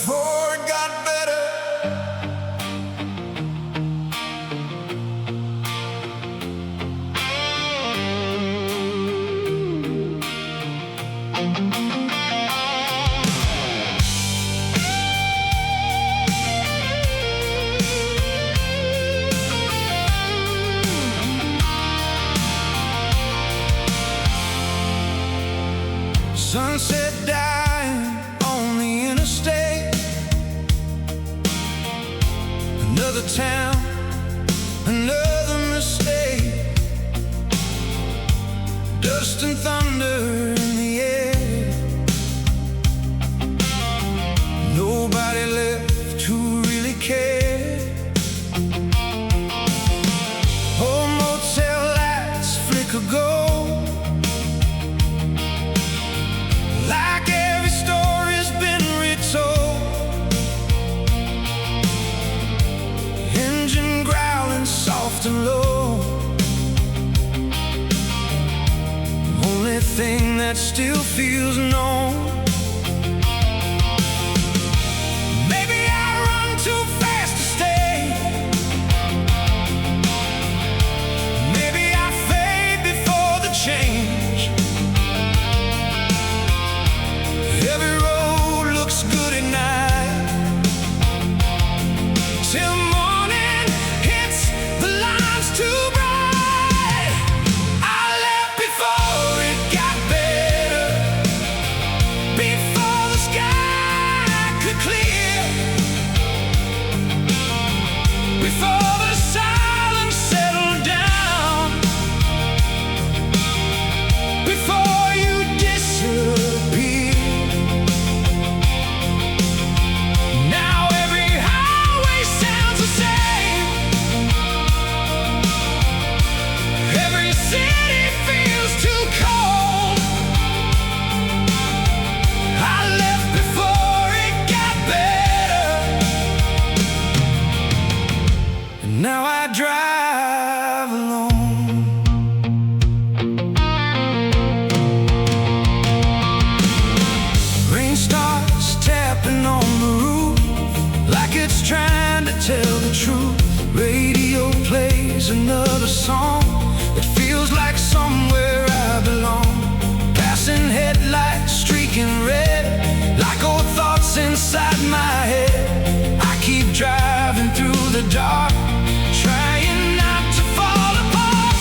before it got better. Sunset dying on the interstate. Another town, another mistake. Dust and thunder in the air. Nobody left who really cared. Old motel lights flicker gold, like every story's been retold. Engine growling soft and low. Only thing that still feels known. Maybe I run too fast to stay. Maybe I fade before the change. Every road looks good at night, till morning hits, the line's too bright. I left before it got better, before the sky could clear, before the silence settled down, before you disappeared. Now every highway sounds the same. Every city feels too cold. I left before it got better, and now I drive alone. Rain starts tapping on the roof, like it's trying to tell the truth. Radio plays another song. It feels like somewhere I belong. Passing headlights streaking red, like old thoughts inside my head. I keep driving through the dark, trying not to fall apart.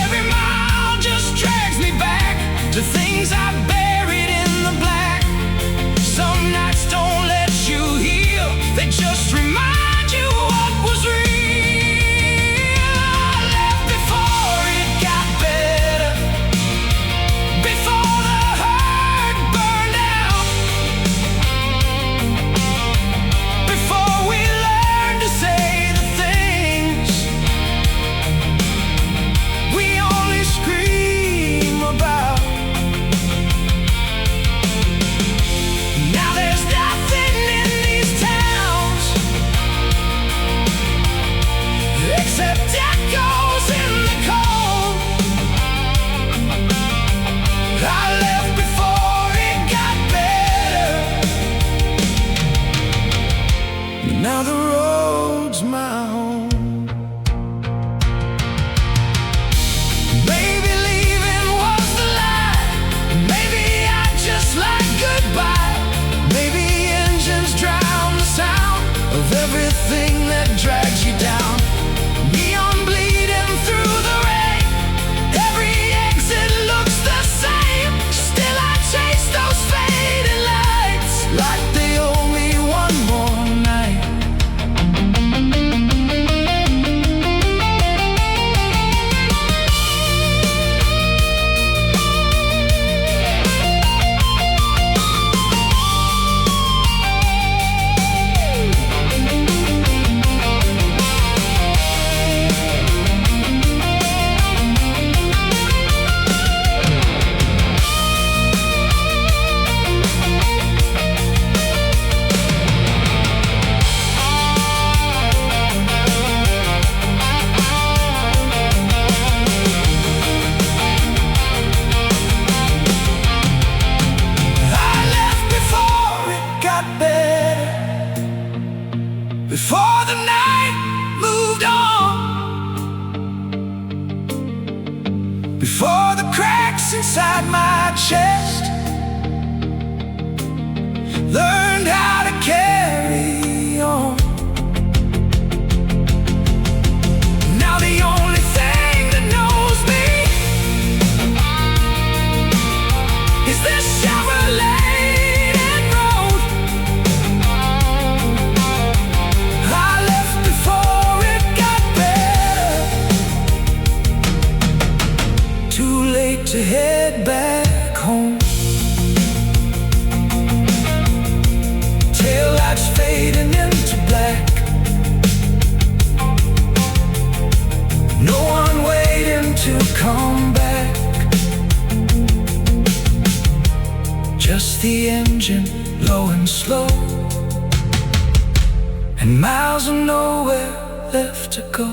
Every mile just drags me back to things I buried in the black. Some nights don't let you heal, they just remind you what was real. I left before for the cracks inside my chest. Learned how to carry on. Now the only thing that knows me is this Chevrolet road I left before it got better. Too late to head back home. Taillights fading into black. No one waiting to come back. Just the engine low and slow, and miles of nowhere left to go.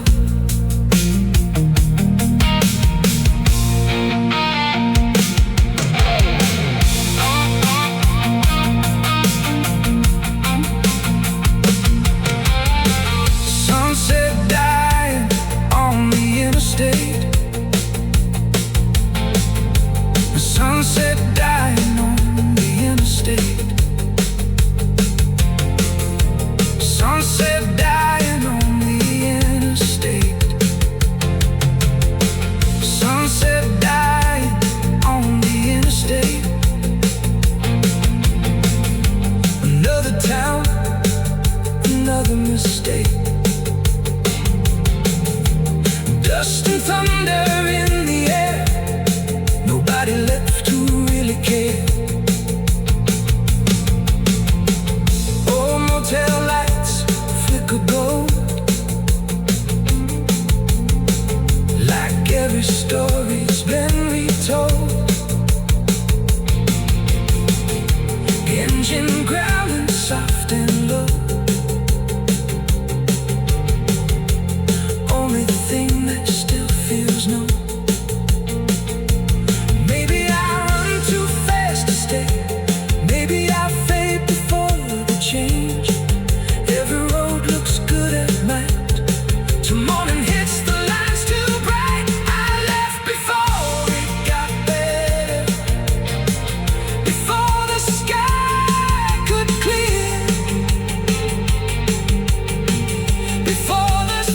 Sunset dying on the interstate. The sunset dying on the interstate. Sunset dying on the interstate. Sunset dying on the interstate. Another town, another mistake. Dust and thunder